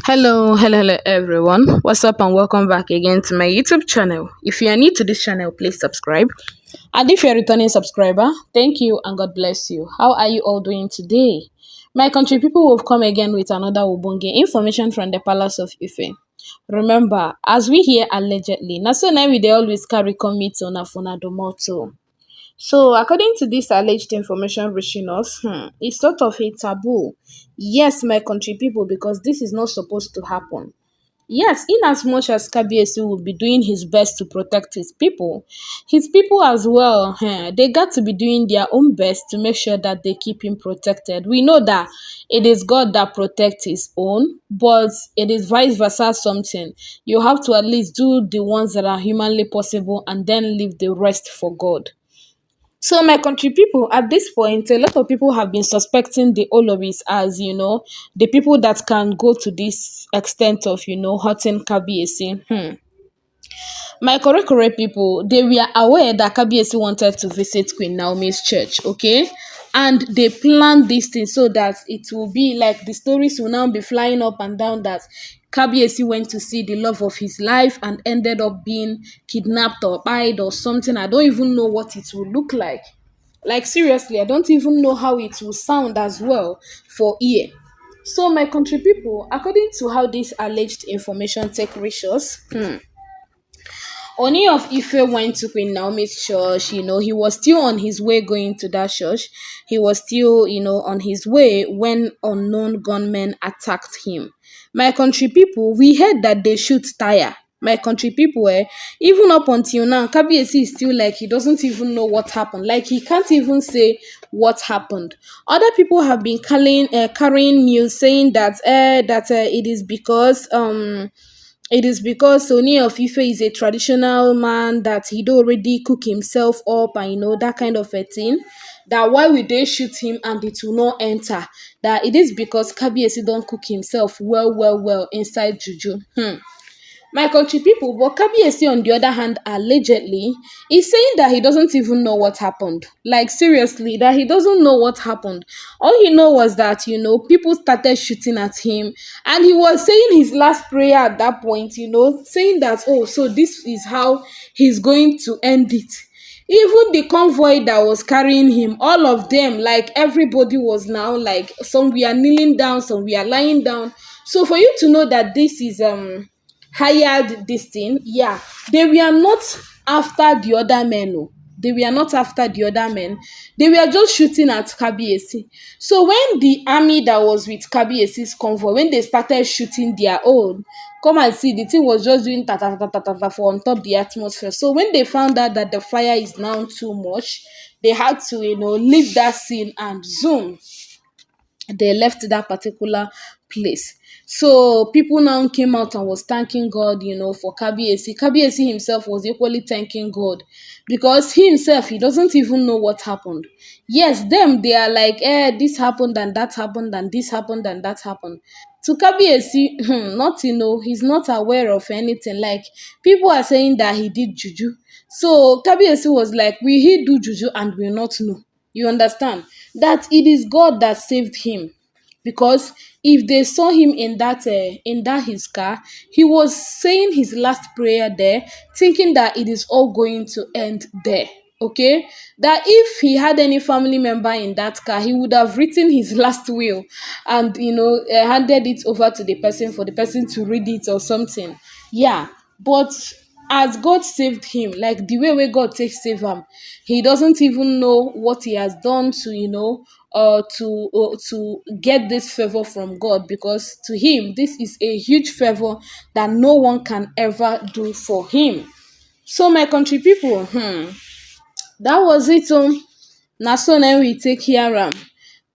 Hello everyone. What's up and welcome back again to my YouTube channel. If you are new to this channel, please subscribe. And if you're a returning subscriber, thank you and God bless you. How are you all doing today? My country people will come again with another Obonge information from the Palace of Ife. Remember, as we hear allegedly, na so now we dey always carry come meet on a domoto. So, according to this alleged information reaching us, it's sort of a taboo. Yes, my country people, because this is not supposed to happen. Yes, in as much as Kabiyesi will be doing his best to protect his people as well, they got to be doing their own best to make sure that they keep him protected. We know that it is God that protects his own, but it is vice versa something. You have to at least do the ones that are humanly possible and then leave the rest for God. So my country people, at this point, a lot of people have been suspecting the Oloris as, the people that can go to this extent of, hurting Kabiyesi. My correct people, they were aware that Kabiyesi wanted to visit Queen Naomi's church, okay? And they planned this thing so that it will be like the stories will now be flying up and down that Kabiyesi went to see the love of his life and ended up being kidnapped or died or something. I don't even know what it will look like. Like seriously, I don't even know how it will sound as well for ear. So my country people, according to how this alleged information take reach us, Ooni of Ife went to Queen Naomi's church. He was still on his way going to that church. He was still, on his way when unknown gunmen attacked him. My country people, we heard that they shoot tire. My country people, even up until now, Kabiyesi is still like he doesn't even know what happened. Like he can't even say what happened. Other people have been carrying news saying that it is because Ooni of Ife is a traditional man that he'd already cook himself up and that kind of a thing. That why would they shoot him and it will not enter? That it is because Kabiyesi don't cook himself well inside juju. My country people, but Kabiyesi on the other hand, allegedly, is saying that he doesn't even know what happened. Like seriously, that he doesn't know what happened. All he know was that, people started shooting at him. And he was saying his last prayer at that point, saying that, oh, so this is how he's going to end it. Even the convoy that was carrying him, all of them, like everybody was now like, some we are kneeling down, some we are lying down. So for you to know that this is hired this thing, yeah, they were not after the other men. No. They were not after the other men. They were just shooting at Kabiyesi. So when the army that was with Kabiyesi's convoy, when they started shooting their own, come and see, the thing was just doing ta ta ta ta ta ta for on top the atmosphere. So when they found out that the fire is now too much, they had to, leave that scene and zoom. They left that particular place. So people now came out and was thanking God, for Kabiyesi. Kabiyesi himself was equally thanking God because he himself, he doesn't even know what happened. Yes, they are like, this happened and that happened and this happened and that happened. To Kabiyesi, not, he's not aware of anything. Like people are saying that he did juju. So Kabiyesi was like, will he do juju and will not know? You understand? That it is God that saved him. Because if they saw him in that his car, he was saying his last prayer there, thinking that it is all going to end there. Okay, that if he had any family member in that car, he would have written his last will and handed it over to the person for the person to read it or something. Yeah, but as God saved him, like the way where God takes save him, he doesn't even know what he has done to to get this favor from God, because to him this is a huge favor that no one can ever do for him. So my country people, that was it. Na so now we take here.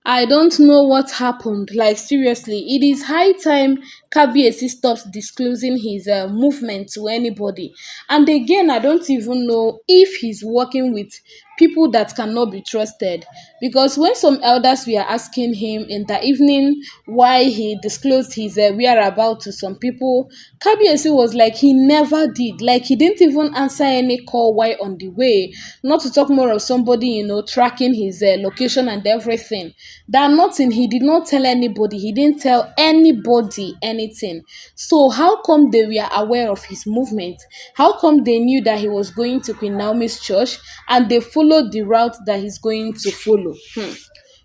I don't know what happened. Like seriously, it is high time Kabiyesi stops disclosing his movement to anybody. And again, I don't even know if he's working with people that cannot be trusted. Because when some elders were asking him in the evening why he disclosed his whereabouts to some people, Kabiyesi was like he never did. Like he didn't even answer any call while on the way. Not to talk more of somebody, tracking his location and everything. That nothing, he did not tell anybody. He didn't tell anybody anything. So how come they were aware of his movement? How come they knew that he was going to Queen Naomi's church and they followed the route that he's going to follow?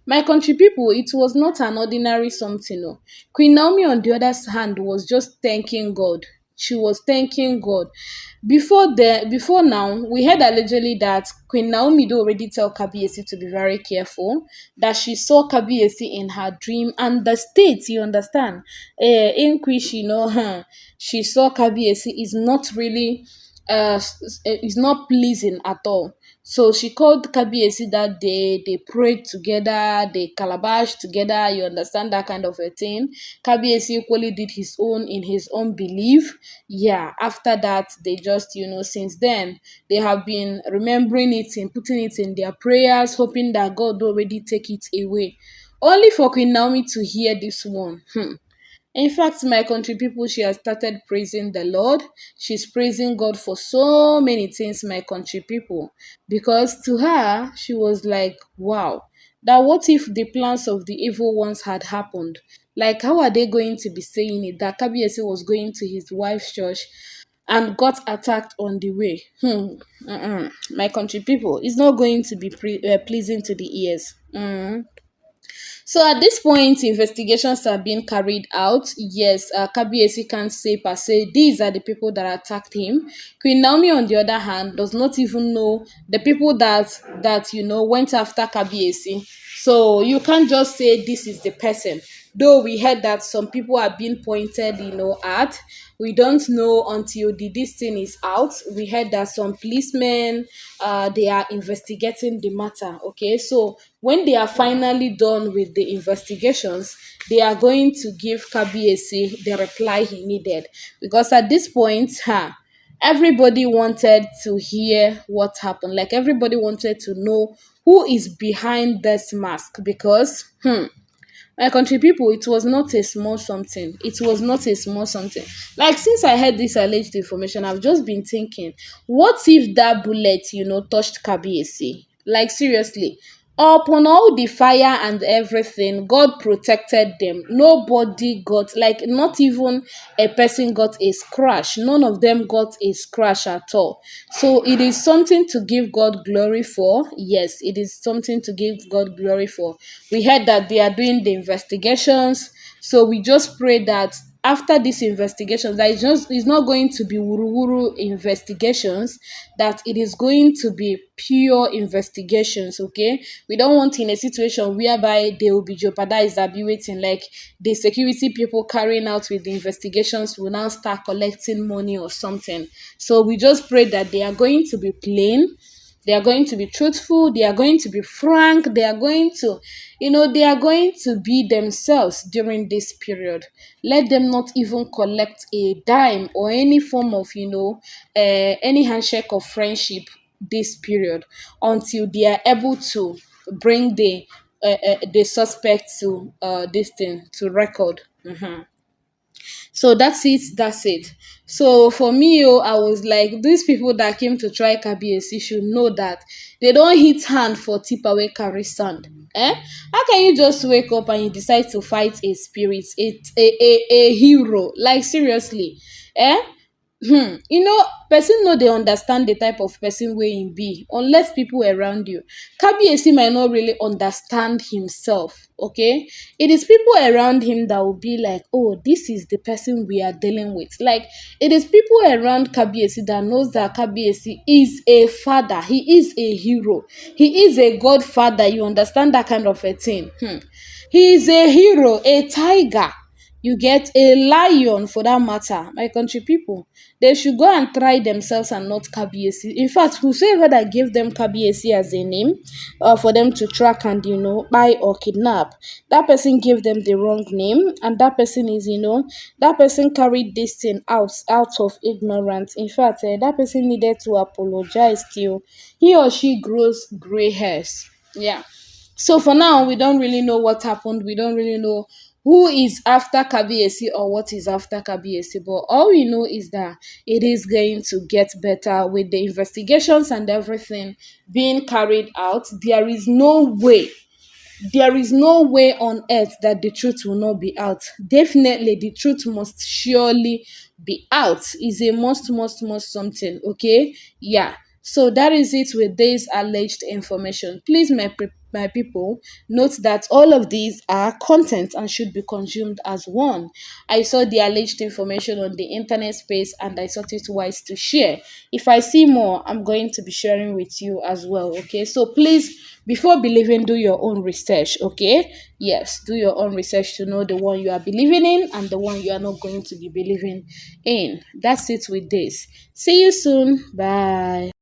My country people, it was not an ordinary something. No. Queen Naomi, on the other hand, was just thanking God. She was thanking God. Before now, we heard allegedly that Queen Naomi do already tell Kabiyesi to be very careful, that she saw Kabiyesi in her dream and the state, you understand, in which, she saw Kabiyesi is not really is not pleasing at all. So she called Kabiyesi that day, they prayed together, they calabash together, you understand, that kind of a thing. Kabiyesi equally did his own in his own belief. Yeah, after that, they just, since then, they have been remembering it and putting it in their prayers, hoping that God will already take it away. Only for Queen Naomi to hear this one. In fact, my country people, she has started praising the Lord. She's praising God for so many things, my country people. Because to her, she was like, wow, that what if the plans of the evil ones had happened? Like, how are they going to be saying it? That Kabiyesi was going to his wife's church and got attacked on the way. My country people, it's not going to be pleasing to the ears. So at this point, investigations are being carried out. Yes, Kabiyesi can't say per se, these are the people that attacked him. Queen Naomi, on the other hand, does not even know the people that went after Kabiyesi. So you can't just say this is the person. Though we heard that some people are being pointed, at. We don't know until this thing is out. We heard that some policemen, they are investigating the matter. Okay, so when they are finally done with the investigations, they are going to give Kabiyesi the reply he needed. Because at this point, everybody wanted to hear what happened. Like everybody wanted to know who is behind this mask. Because my country people, it was not a small something. It was not a small something. Like, since I heard this alleged information, I've just been thinking, what if that bullet, touched Kabiyesi? Like, seriously. Upon all the fire and everything, God protected them. Nobody got, like, not even a person got a scratch. None of them got a scratch at all. So it is something to give God glory for. Yes, it is something to give God glory for. We heard that they are doing the investigations. So we just pray that after these investigations, that it's not going to be wuru investigations, that it is going to be pure investigations. Okay, we don't want in a situation whereby they will be jeopardized, be waiting, like the security people carrying out with the investigations will now start collecting money or something. So we just pray that they are going to be plain, they are going to be truthful, they are going to be frank, they are going to, they are going to be themselves during this period. Let them not even collect a dime or any form of, any handshake of friendship this period until they are able to bring the suspect to this thing to record. So that's it. So for me, I was like, these people that came to try Kabiyesi should know that they don't hit hand for tip away carry sand. How can you just wake up and you decide to fight a spirit, a hero? Like, seriously. Person no dey understand the type of person wey im be unless people around you. Kabiyesi might not really understand himself. Okay, it is people around him that will be like, oh, this is the person we are dealing with. Like, it is people around Kabiyesi that knows that Kabiyesi is a father, he is a hero, he is a godfather. You understand that kind of a thing. He is a hero, a tiger. you get a lion for that matter, my country people. They should go and try themselves and not Kabiyesi. In fact, whosoever that gave them Kabiyesi as a name for them to track and, buy or kidnap, that person gave them the wrong name, and that person is, that person carried this thing out of ignorance. In fact, that person needed to apologize till he or she grows gray hairs. Yeah. So for now, we don't really know what happened. We don't really know who is after Kabiyesi or what is after Kabiyesi. But all we know is that it is going to get better with the investigations and everything being carried out. There is no way on earth that the truth will not be out. Definitely, the truth must surely be out. Is a must something, okay? Yeah. So that is it with this alleged information. Please, my people, note that all of these are content and should be consumed as one. I saw the alleged information on the internet space and I thought it wise to share. If I see more, I'm going to be sharing with you as well, okay? So please, before believing, do your own research, okay? Yes, do your own research to know the one you are believing in and the one you are not going to be believing in. That's it with this. See you soon. Bye.